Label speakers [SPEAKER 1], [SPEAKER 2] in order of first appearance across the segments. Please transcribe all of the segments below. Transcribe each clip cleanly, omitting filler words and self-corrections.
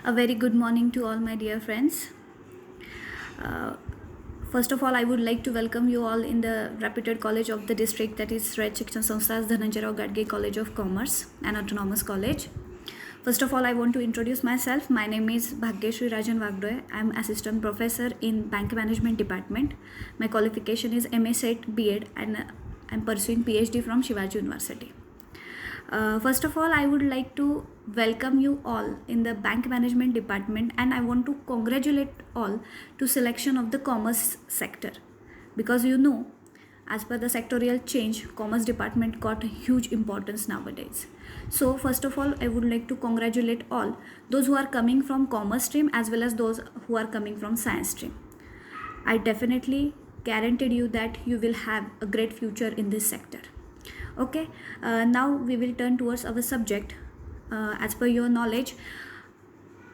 [SPEAKER 1] A very good morning to all my dear friends. Uh, First of all, I would like to welcome you all in the reputed college of the district, that is Raj Shikshan Sanstha's Dhananjay Rao Gadge College of Commerce, an autonomous college. First of all, I want to introduce myself. My name is Bhagyeshri Rajan Wagdoy. I am assistant professor in Bank Management Department. My qualification is MA Set B.Ed and I am pursuing PhD from Shivaji University. First of all, I would like to welcome you all in the bank management department, and I want to congratulate all to selection of the commerce sector, because as per the sectorial change, commerce department got huge importance nowadays. So first of all, I would like to congratulate all those who are coming from commerce stream as well as those who are coming from science stream. I definitely guaranteed you that you will have a great future in this sector. Okay, now we will turn towards our subject. As per your knowledge,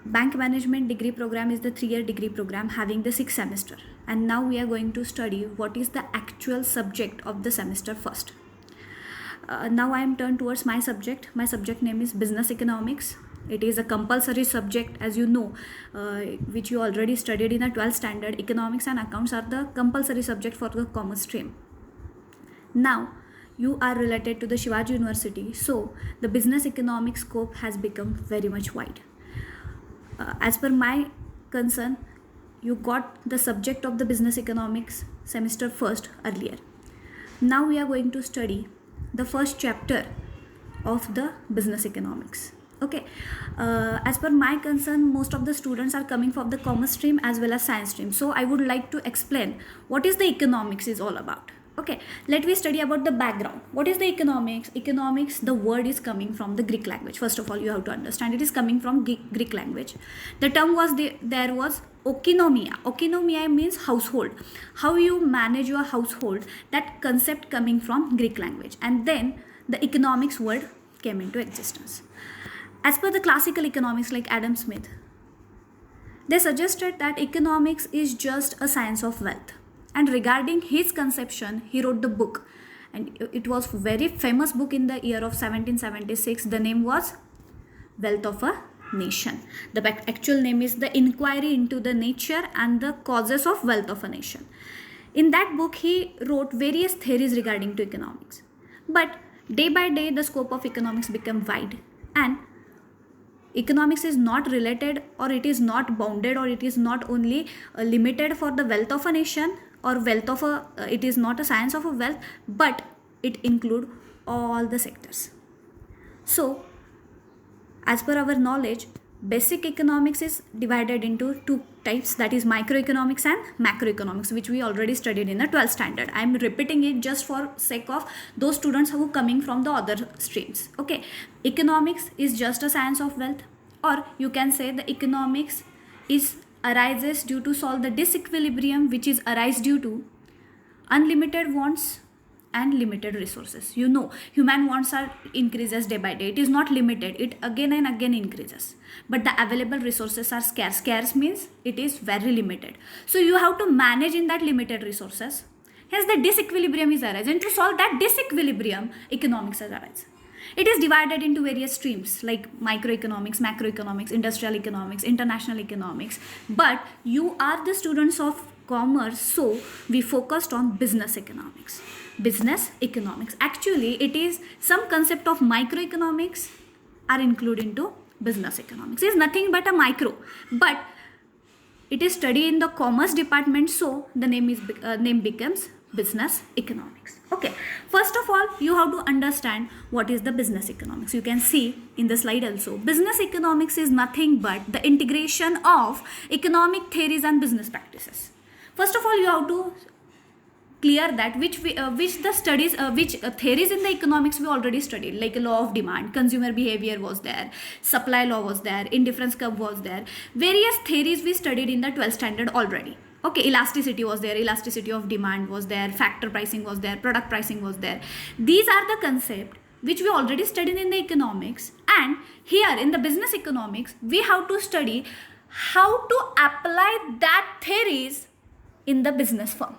[SPEAKER 1] bank management degree program is the 3-year degree program having the 6 semester, and now we are going to study what is the actual subject of the semester first. Now I am turned towards my subject. My subject name is business economics. It is a compulsory subject, as you know, which you already studied in the 12th standard. Economics and accounts are the compulsory subject for the commerce stream. Now you are related to the Shivaji University, so the business economics scope has become very much wide. As per my concern, you got the subject of the business economics semester first earlier. Now we are going to study the first chapter of the business economics. Okay, as per my concern, most of the students are coming from the commerce stream as well as science stream, so I would like to explain what is the economics is all about. Okay, let me study about the background. What is the economics? Economics, the word is coming from the Greek language. First of all, you have to understand it is coming from Greek language. The term was there was oikonomia. Oikonomia means household. How you manage your household, that concept coming from Greek language. And then the economics word came into existence. As per the classical economics like Adam Smith, they suggested that economics is just a science of wealth. And regarding his conception, he wrote the book, and it was a very famous book in the year of 1776. The name was Wealth of a Nation. The actual name is The Inquiry into the Nature and the Causes of Wealth of a Nation. In that book, he wrote various theories regarding to economics. But day by day, the scope of economics became wide, and economics is not related, or it is not bounded, or it is not only limited for the wealth of a nation or wealth of a it is not a science of a wealth, but it include all the sectors. So as per our knowledge, basic economics is divided into two types, that is microeconomics and macroeconomics, which we already studied in the 12th standard. I am repeating it just for sake of those students who are coming from the other streams. Okay, economics is just a science of wealth, or you can say the economics is arises due to solve the disequilibrium which is arise due to unlimited wants and limited resources. Human wants are increases day by day. It is not limited, it again and again increases, but the available resources are scarce. Scarce means it is very limited, so you have to manage in that limited resources. Hence the disequilibrium is arise, and to solve that disequilibrium, economics has arise. It is divided into various streams like microeconomics, macroeconomics, industrial economics, international economics. But you are the students of commerce, so we focused on business economics. Business economics. Actually, it is some concept of microeconomics are included into business economics. It is nothing but a micro, but it is studied in the commerce department, so the name becomes business economics. Okay, first of all, you have to understand what is the business economics. You can see in the slide also, business economics is nothing but the integration of economic theories and business practices. First of all, you have to clear that which theories in the economics we already studied, like law of demand, consumer behavior was there, supply law was there, indifference curve was there. Various theories we studied in the 12th standard already. Okay, elasticity was there, elasticity of demand was there, factor pricing was there, product pricing was there. These are the concepts which we already studied in the economics, and here in the business economics we have to study how to apply that theories in the business firm.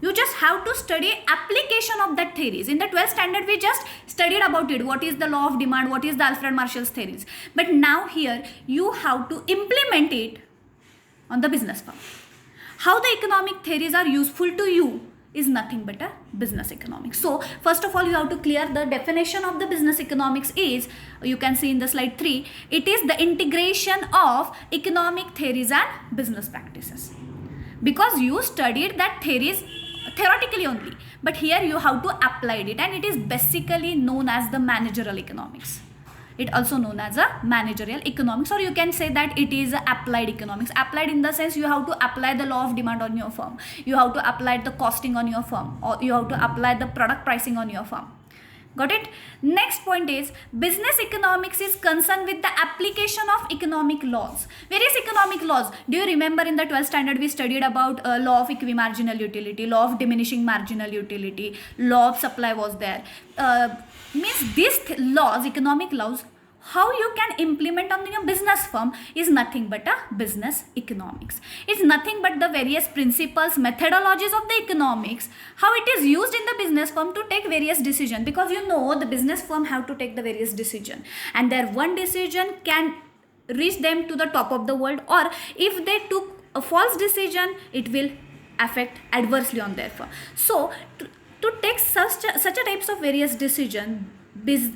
[SPEAKER 1] You just have to study application of that theories. In the 12th standard, we just studied about it. What is the law of demand? What is the Alfred Marshall's theories? But now here, you have to implement it on the business firm. How the economic theories are useful to you is nothing but a business economics. So first of all, you have to clear the definition of the business economics is, you can see in the slide 3, it is the integration of economic theories and business practices. Because you studied that theories theoretically only, but here you have to apply it, and it is basically known as the managerial economics. It also known as a managerial economics, or you can say that it is applied economics. Applied in the sense you have to apply the law of demand on your firm, you have to apply the costing on your firm, or you have to apply the product pricing on your firm. Got it? Next point is, business economics is concerned with the application of economic laws. Various economic laws. Do you remember in the 12th standard we studied about law of equimarginal utility, law of diminishing marginal utility, law of supply was there. Means these laws, economic laws, how you can implement on your business firm is nothing but a business economics. It's nothing but the various principles, methodologies of the economics, how it is used in the business firm to take various decisions. Because you know the business firm have to take the various decision, and their one decision can reach them to the top of the world, or if they took a false decision, it will affect adversely on their firm. So to take such a types of various decision,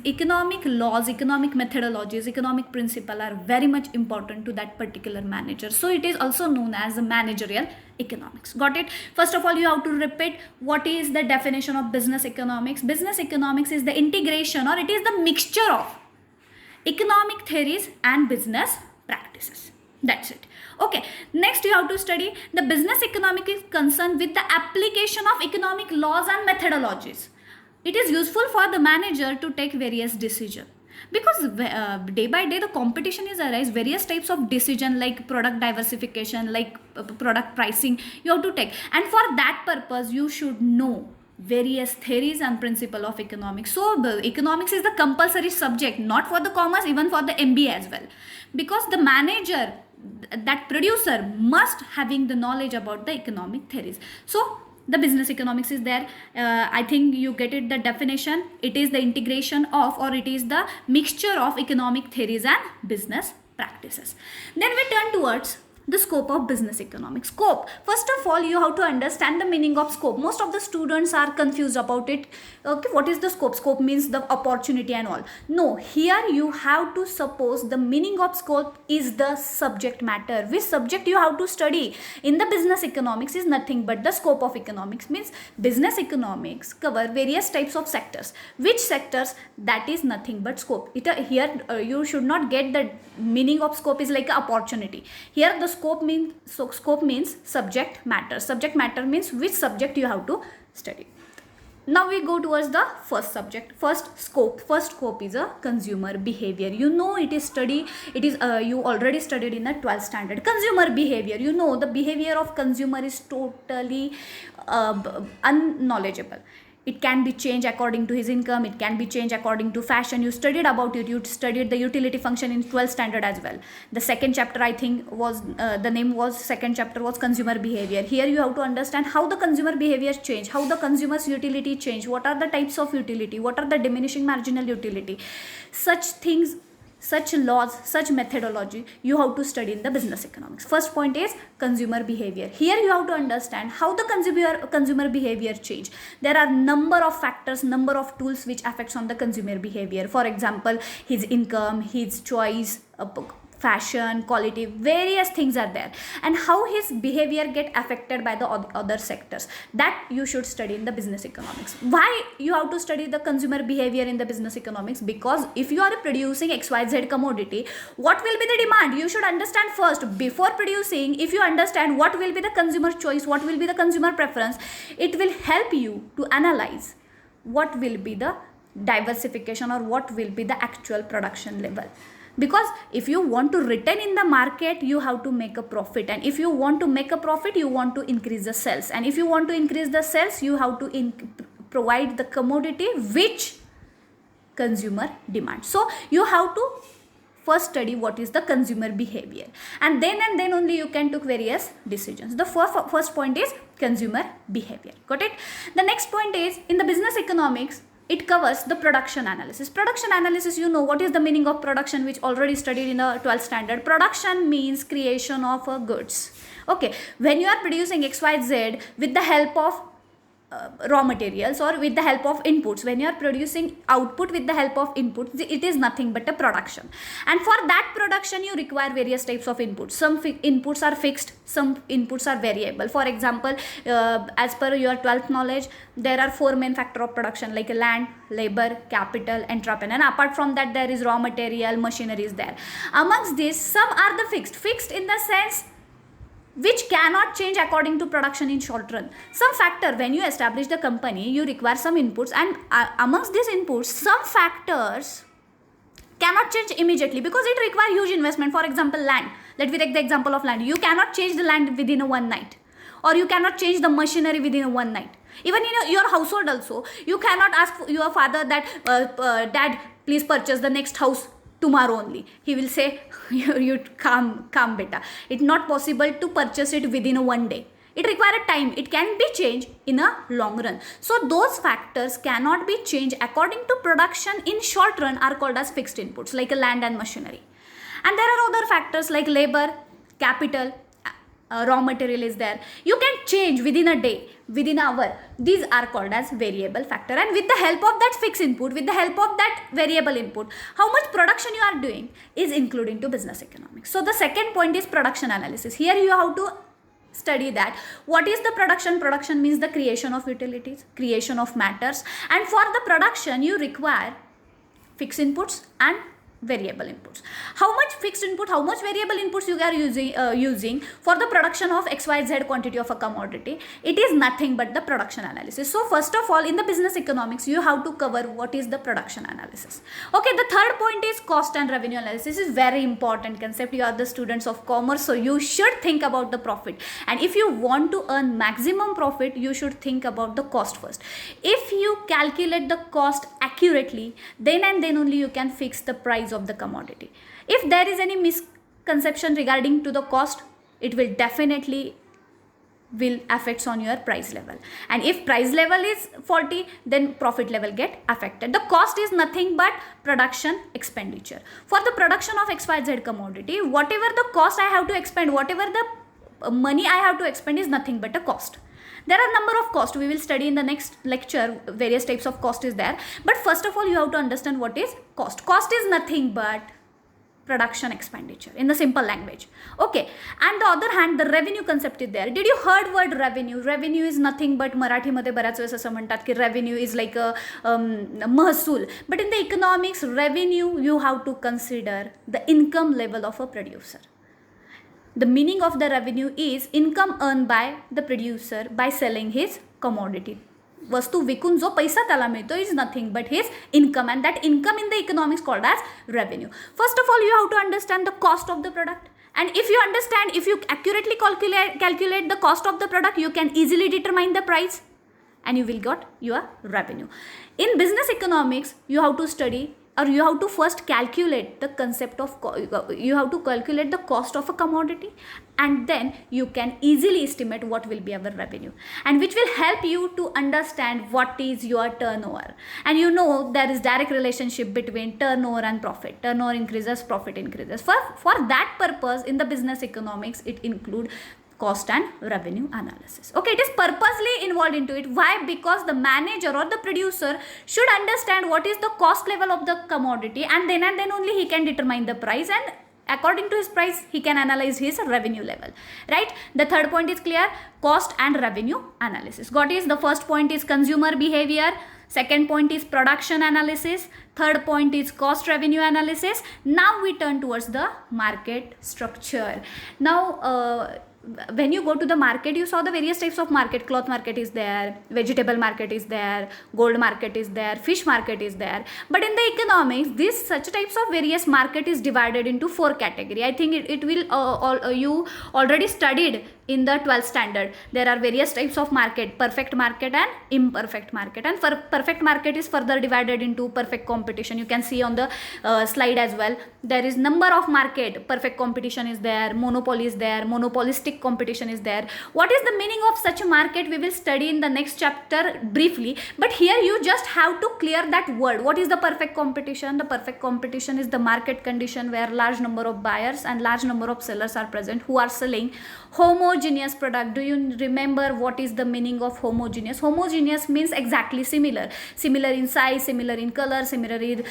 [SPEAKER 1] economic laws, economic methodologies, economic principle are very much important to that particular manager. So it is also known as the managerial economics. Got it? First of all, you have to repeat what is the definition of business economics. Business economics is the integration, or it is the mixture of economic theories and business practices. That's it. Okay, next you have to study the business economics is concerned with the application of economic laws and methodologies. It is useful for the manager to take various decisions, because day by day the competition is arise, various types of decision like product diversification, like product pricing you have to take, and for that purpose you should know various theories and principle of economics. So the economics is the compulsory subject, not for the commerce, even for the MBA as well, because the manager, that producer must having the knowledge about the economic theories. So the business economics is there. I think you get it, the definition. It is the integration of, or it is the mixture of economic theories and business practices. Then we turn towards the scope of business economics. Scope. First of all, you have to understand the meaning of scope. Most of the students are confused about it. Okay, what is the scope? Scope means the opportunity and all. No, here you have to suppose the meaning of scope is the subject matter. Which subject you have to study in the business economics is nothing but the scope of economics. Means business economics cover various types of sectors. Which sectors? That is nothing but scope. Here you should not get the meaning of scope is like an opportunity. Here the scope means subject matter. Subject matter means which subject you have to study. Now we go towards the first subject. First scope is a consumer behavior. You know it is you already studied in the 12th standard. Consumer behavior. You know the behavior of consumer is totally unknowledgeable. It can be changed according to his income. It can be changed according to fashion. You studied about it. You studied the utility function in 12th standard as well. The second chapter, I think, was second chapter was consumer behavior. Here you have to understand how the consumer behavior change, how the consumer's utility change, what are the types of utility, what are the diminishing marginal utility. Such things, such laws, such methodology you have to study in the business economics. First point is consumer behavior. Here you have to understand how the consumer behavior change. There are number of factors, number of tools which affects on the consumer behavior. For example, his income, his choice, fashion, quality, various things are there, and how his behavior get affected by the other sectors. That you should study in the business economics. Why you have to study the consumer behavior in the business economics? Because if you are producing XYZ commodity, what will be the demand? You should understand first before producing. If you understand what will be the consumer choice, what will be the consumer preference, it will help you to analyze what will be the diversification or what will be the actual production level. Because if you want to retain in the market, you have to make a profit, and if you want to make a profit, you want to increase the sales, and if you want to increase the sales, you have to provide the commodity which consumer demands. So you have to first study what is the consumer behavior, and then only you can take various decisions. The first point is consumer behavior. Got it? The next point is, in the business economics, it covers the production analysis. Production analysis, you know what is the meaning of production, which already studied in the 12th standard. Production means creation of goods. Okay, when you are producing XYZ with the help of raw materials or with the help of inputs, when you are producing output with the help of inputs, it is nothing but a production. And for that production you require various types of inputs. Some inputs are fixed, some inputs are variable. For example, as per your 12th knowledge, there are 4 main factors of production, like land, labor, capital, entrepreneur, and apart from that there is raw material, machinery is there. Amongst these, some are the fixed in the sense which cannot change according to production in short run. Some factor, when you establish the company, you require some inputs, and amongst these inputs, some factors cannot change immediately because it requires huge investment. For example, land. Let me take the example of land. You cannot change the land within one night, or you cannot change the machinery within one night. Even in your household also, you cannot ask your father that, Dad, please purchase the next house tomorrow only. He will say, you calm beta. It's not possible to purchase it within one day. It requires time. It can be changed in a long run. So those factors cannot be changed according to production in short run are called as fixed inputs, like a land and machinery. And there are other factors like labor, capital, raw material is there. You can change within a day, within an hour. These are called as variable factor, and with the help of that fixed input, with the help of that variable input, how much production you are doing is included into business economics. So the second point is production analysis. Here you have to study that what is the production. Production means the creation of utilities, creation of matters, and for the production you require fixed inputs and variable inputs. How much fixed input, how much variable inputs you are using for the production of XYZ quantity of a commodity, it is nothing but the production analysis. So first of all, in the business economics, you have to cover what is the production analysis. Okay, the third point is cost and revenue analysis. This is very important concept. You are the students of commerce, so you should think about the profit. And if you want to earn maximum profit, you should think about the cost first. If you calculate the cost accurately, then and then only you can fix the price of the commodity. If there is any misconception regarding to the cost, it will definitely will affects on your price level, and if price level is faulty, then profit level get affected. The cost is nothing but production expenditure. For the production of XYZ commodity, whatever the cost I have to expend, whatever the money I have to expend is nothing but a cost. There are number of costs. We will study in the next lecture. Various types of cost is there. But first of all, you have to understand what is cost. Cost is nothing but production expenditure in the simple language. Okay. And the other hand, the revenue concept is there. Did you heard word revenue? Revenue is nothing but Marathi मध्ये बऱ्याच वेळेस असं म्हणतात की revenue is like a महसूल. But in the economics, revenue you have to consider the income level of a producer. The meaning of the revenue is income earned by the producer by selling his commodity. वस्तू विकून जो पैसा त्याला मिळतो is nothing but his income, and that income in the economics called as revenue. First of all, you have to understand the cost of the product, and if you understand, if you accurately calculate the cost of the product, you can easily determine the price and you will get your revenue. In business economics, you have to study, or you have to first calculate the concept of, you have to calculate the cost of a commodity, and then you can easily estimate what will be our revenue, and which will help you to understand what is your turnover. And you know there is direct relationship between turnover and profit. Turnover increases, profit increases. For that purpose, in the business economics, it include cost and revenue analysis. Okay, it is purposely involved into it. Why? Because the manager or the producer should understand what is the cost level of the commodity, and then only he can determine the price, and according to his price he can analyze his revenue level, right? The third point is clear, cost and revenue analysis. Got it? The first point is consumer behavior, second point is production analysis, third point is cost revenue analysis. Now we turn towards the market structure. Now when you go to the market, you saw the various types of market. Cloth market is there, vegetable market is there, gold market is there, fish market is there. But in the economics, this such types of various market is divided into 4 category. I think it will you already studied in the 12th standard. There are various types of market: perfect market and imperfect market. And for perfect market is further divided into perfect competitive competition. You can see on the slide as well. There is number of market, perfect competition is there, monopoly is there, monopolistic competition is there. What is the meaning of such a market? We will study in the next chapter briefly, but here you just have to clear that word. What is the perfect competition? The perfect competition is the market condition where large number of buyers and large number of sellers are present who are selling homogeneous product. Do you remember what is the meaning of homogeneous? Homogeneous means exactly similar in size, similar in color, similar in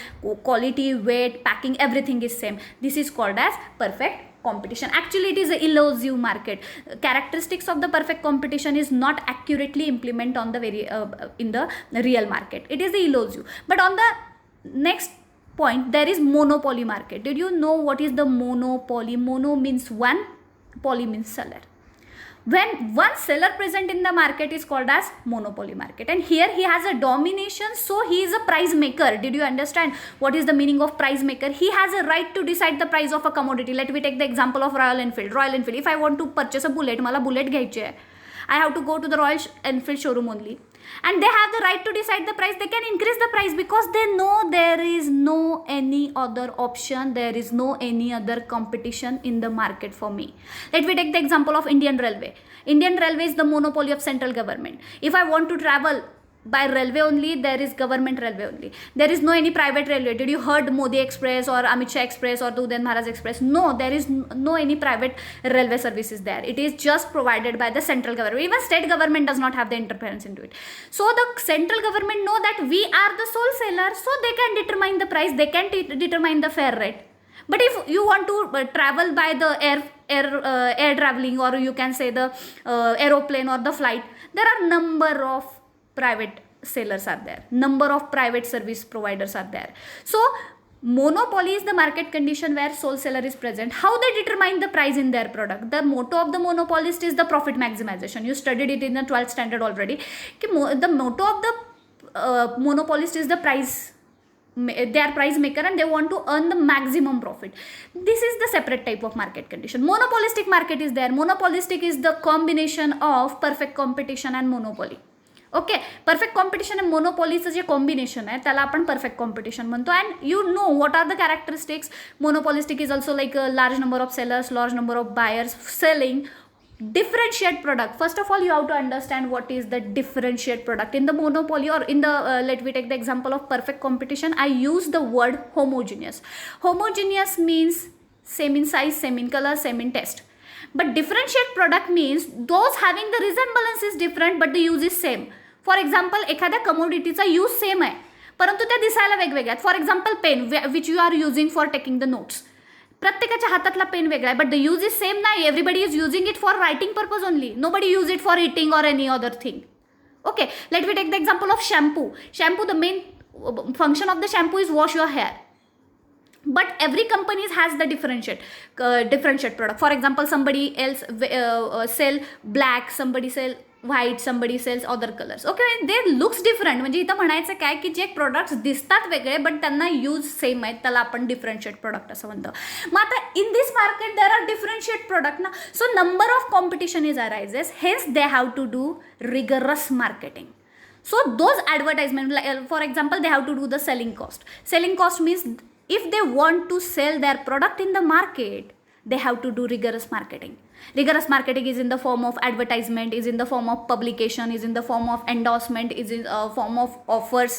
[SPEAKER 1] quality, weight, packing, everything is same. This is called as perfect competition. Actually, it is an elusive market. Characteristics of the perfect competition is not accurately implemented on the in the real market. It is the elusive. But on the next point, there is monopoly market. Did you know what is the monopoly? Mono means one, poly means seller. When one seller present in the market is called as monopoly market, and here he has a domination, so he is a price maker. Did you understand what is the meaning of price maker? He has a right to decide the price of a commodity. Let me take the example of Royal Enfield. If I want to purchase a bullet, मला bullet घ्यायची आहे, I have to go to the Royal Enfield showroom only, and they have the right to decide the price. They can increase the price because they know there is no any other option, there is no any other competition in the market for me. Let me take the example of Indian Railway. Indian Railway is the monopoly of central government. If I want to travel by railway only, there is government railway only. There is no any private railway. Did you heard Modi Express or Amit Shah Express or Duden Maharaj Express? No, there is no any private railway services there. It is just provided by the central government. Even state government does not have the interference into it. So the central government know that we are the sole seller, so they can determine the price, they can determine the fair rate. But if you want to travel by the air traveling, or you can say the aeroplane or the flight, there are number of private sellers are there, number of private service providers are there. So monopoly is the market condition where sole seller is present. How they determine the price in their product? The motto of the monopolist is the profit maximization. You studied it in the 12th standard already. The motto of the monopolist is the price. They are price maker and they want to earn the maximum profit. This is the separate type of market condition. Monopolistic market is there. Monopolistic is the combination of perfect competition and monopoly. Okay, perfect competition आणि मोनोपॉलीचं जे combination आहे त्याला आपण perfect competition म्हणतो. And you know what are the characteristics. Monopolistic is also like large number of sellers, large number of buyers selling differentiate product. First of all, you have to understand what is the differentiate product. In the monopoly or in the let me take the example of perfect competition, I use the word homogeneous. Homogeneous means same in size, same in color, same in taste. But differentiate product means those having the resemblance is different but the use is same. For example, एखाद्या commodityचा use same आहे परंतु त्या दिसायला वेगवेगळ्या आहेत. For example, pen which you are using for taking the notes. प्रत्येकाच्या हातातला pen वेगळा आहे but the use is same नाही. Everybody is using it for writing purpose only. Nobody use it for eating और any other thing. Okay, let me take the example of shampoo. Shampoo, the main function of the shampoo is wash your hair. But every company has the differentiate product. For example, somebody else sell black, somebody sell white, somebody sells other colors. Okay, they looks different. म्हणजे इथं म्हणायचं काय की जे products दिसतात वेगळे but त्यांना use same आहेत त्याला आपण डिफरन्शिएट प्रोडक्ट असं म्हणतो. मग आता in this market there are differentiate product ना. So number of competition is arises, hence they have to do rigorous marketing. So those advertisement, for example, they have to do the selling cost. Selling cost means if they want to sell their product in the market, they have to do rigorous marketing. Rigorous marketing is in the form of advertisement, is in the form of publication, is in the form of endorsement, is in form of offers.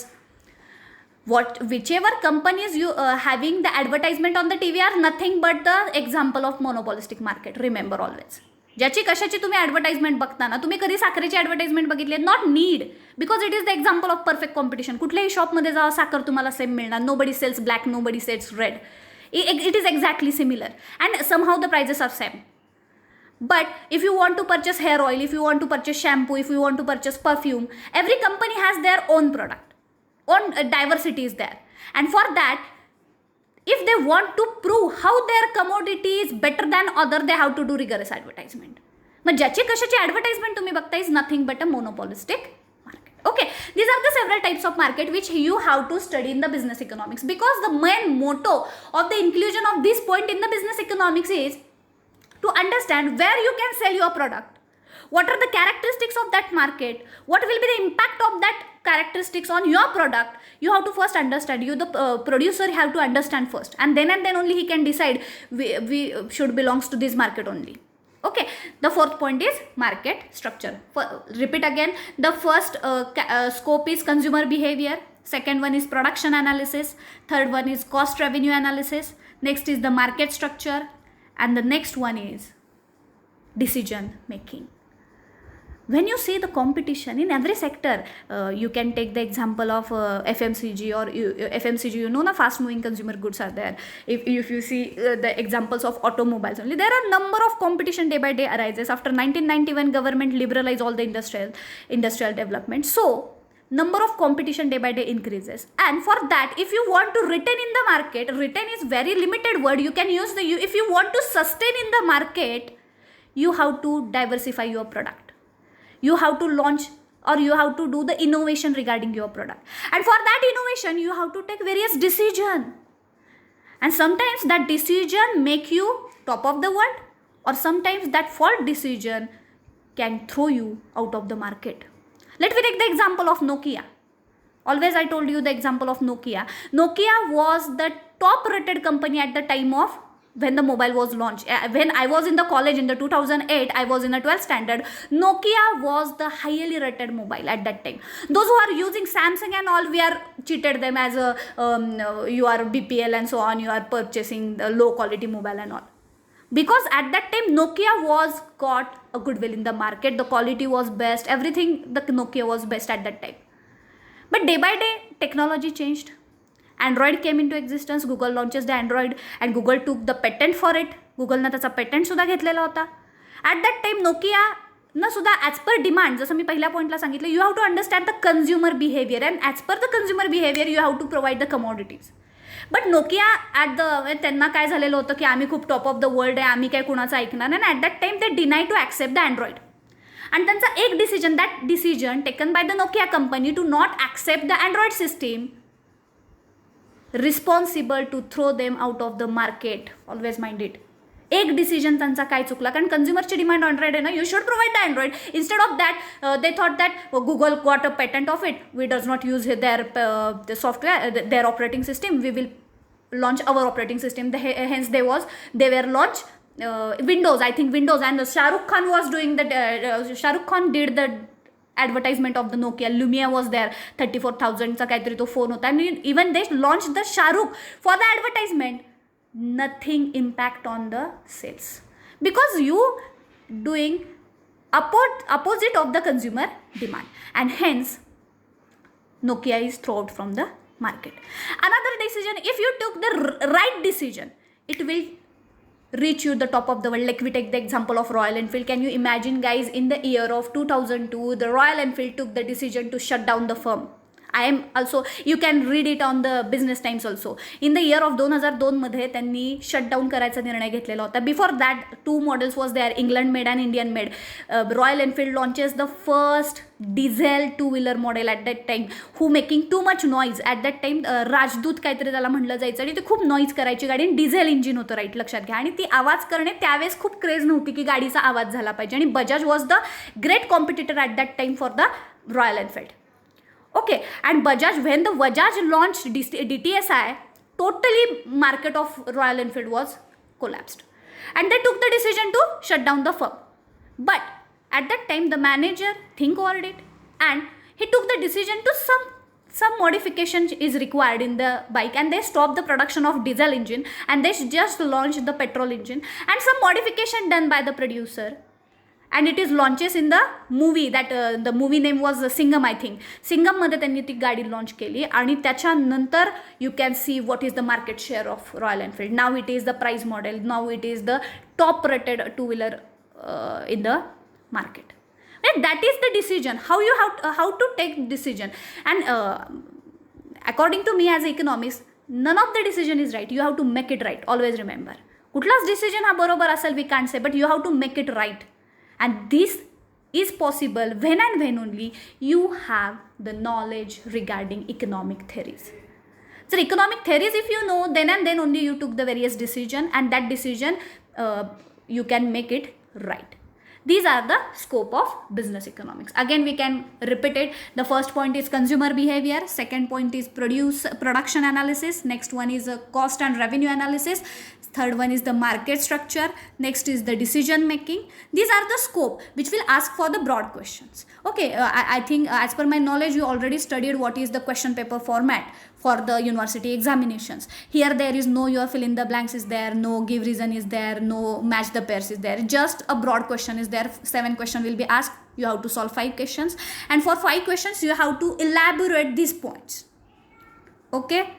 [SPEAKER 1] Whichever companies you having the advertisement on the TV are nothing but the example of monopolistic market. Remember always. ज्याची कशाची तुम्ही advertisement बघता ना, तुम्ही कधी साखरेची advertisement बघितली? Not need, because it is the example of perfect competition. कुठल्याही शॉपमध्ये जावा साखर तुम्हाला सेम मिळणार. Nobody sells black, nobody sells red. It is exactly similar and somehow the prices are same. But if you want to purchase hair oil, if you want to purchase shampoo, if you want to purchase perfume, every company has their own product. Own diversity is there. And for that, if they want to prove how their commodity is better than other, they have to do rigorous advertisement. मग ज्याची कशाची advertisement तुम्ही बघता is nothing but a monopolistic market. Okay, these are the several types of market which you have to study in the business economics, because the main motto of the inclusion of this point in the business economics is to understand where you can sell your product, what are the characteristics of that market, what will be the impact of that characteristics on your product. You have to first understand, you the producer have to understand first, and then only he can decide we should belongs to this market only. Okay, the fourth point is market structure. Repeat again, the first scope is consumer behavior, second one is production analysis, third one is cost revenue analysis, next is the market structure, and the next one is decision making. When you see the competition in every sector, you can take the example of FMCG or FMCG, you know, the fast moving consumer goods are there. If you see the examples of automobiles only, there are number of competition day by day arises. After 1991, government liberalized all the industrial development. So number of competition day by day increases, and for that, if you want to retain in the market, retain is very limited word, you can use if you want to sustain in the market, you have to diversify your product. You have to launch or you have to do the innovation regarding your product, and for that innovation you have to take various decision, and sometimes that decision make you top of the world, or sometimes that fault decision can throw you out of the market. Let me take the example of Nokia. Always I told you the example of Nokia. Nokia was the top rated company at the time of when the mobile was launched. When I was in the college in the 2008, I was in the 12th standard. Nokia was the highly rated mobile at that time. Those who are using Samsung and all, we are cheated them as a you are BPL and so on, you are purchasing the low quality mobile and all. Because at that time Nokia was got a goodwill in the market, the quality was best, everything, the Nokia was best at that time. But day by day technology changed. Android came into existence, Google launches the Android and Google took the patent for it. Google ना त्याचा patent सुद्धा घेतलेला होता. At that time Nokia ना सुद्धा as per demand, जसं मी पहिल्या पॉइंटला सांगितलं, you have to understand the consumer behavior, and as per the consumer behavior you have to provide the commodities. But Nokia at the त्यांना काय झालेलं होतं की आम्ही खूप टॉप ऑफ द वर्ल्ड आहे, आम्ही काय कुणाचं ऐकणार नाही, at that time they deny to accept the Android. आणि त्यांचा एक decision, that decision taken by the Nokia company to not accept the Android system responsible to throw them out of the market. Always mind it. एक decision त्यांचा काय चुकला, कारण कंझ्युमरची demand Android आहे ना, you should provide the Android. Instead of that they thought that Google got a patent of it, we does not use their software, their operating system, we will launch our operating system. Hence they were launch Windows, I think Windows, and Shah Rukh Khan was doing that. Shah Rukh Khan did the advertisement of the Nokia. Lumia was there, 34,000 चा काहीतरी तो phone होता, and even they launched the Shah Rukh for the advertisement. Nothing impact on the sales because you doing opposite of the consumer demand, and hence Nokia is thrown out from the market. Another decision, if you took the right decision, it will reach you the top of the world. Like we take the example of Royal Enfield. Can you imagine, guys, in the year of 2002 the Royal Enfield took the decision to shut down the firm. I am also, you can read it on the Business Times also. In the year of 2002 मध्ये त्यांनी shutdown करायचा निर्णय घेतलेला होता. Before that 2 models was there, England made and Indian made. Royal Enfield launches the first diesel 2-wheeler model at that time, who making too much noise. at that time राजदूत काहीतरी त्याला म्हटलं जायचं, आणि ती खूप नॉईज करायची गाडी, डिझेल इंजिन होतं, राईट, लक्षात घ्या. आणि ती आवाज करणे त्यावेळेस खूप क्रेज नव्हती की गाडीचा आवाज झाला पाहिजे, आणि Bajaj was the great competitor at that time for the royal Enfield. Okay, and Bajaj, when the Bajaj launched DTSI, totally market of Royal Enfield was collapsed, and they took the decision to shut down the firm. But at that time the manager think over it, and he took the decision to some modification is required in the bike, and they stopped the production of diesel engine and they just launched the petrol engine, and some modification done by the producer. And it is launches in the movie, that the movie name was Singham, I think. Singham मध्ये त्यांनी ती गाडी launch केली, आणि त्याच्यानंतर you can see what is the market share of Royal Enfield. Now it is the price model, now it is the top rated 2-wheeler in the market. And that is the decision, how you how to take decision. And according to me as economist, none of the decision is right. You have to make it right. Always remember, कुठलाच decision हा बरोबर असेल we can't say, but you have to make it right. And this is possible when and when only you have the knowledge regarding economic theories. So economic theories, if you know, then and then only you took the various decision, and that decision you can make it right. These are the scope of business economics. Again, we can repeat it. The first point is consumer behavior. Second point is production analysis. Next one is cost and revenue analysis. Third one is the market structure. Next is the decision making. These are the scope which will ask for the broad questions. Okay, I think as per my knowledge, you already studied what is the question paper format for the university examinations. Here there is no your fill in the blanks is there, no give reason is there, no match the pairs is there. Just a broad question is there. 7 questions will be asked. You have to solve 5 questions, and for 5 questions you have to elaborate these points. Okay.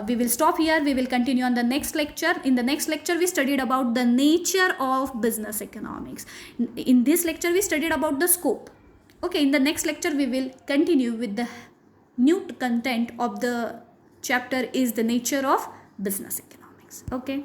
[SPEAKER 1] We will stop here. We will continue on the next lecture. In the next lecture, we studied about the nature of business economics. In this lecture, we studied about the scope. Okay, in the next lecture, we will continue with the new content of the chapter is the nature of business economics. Okay.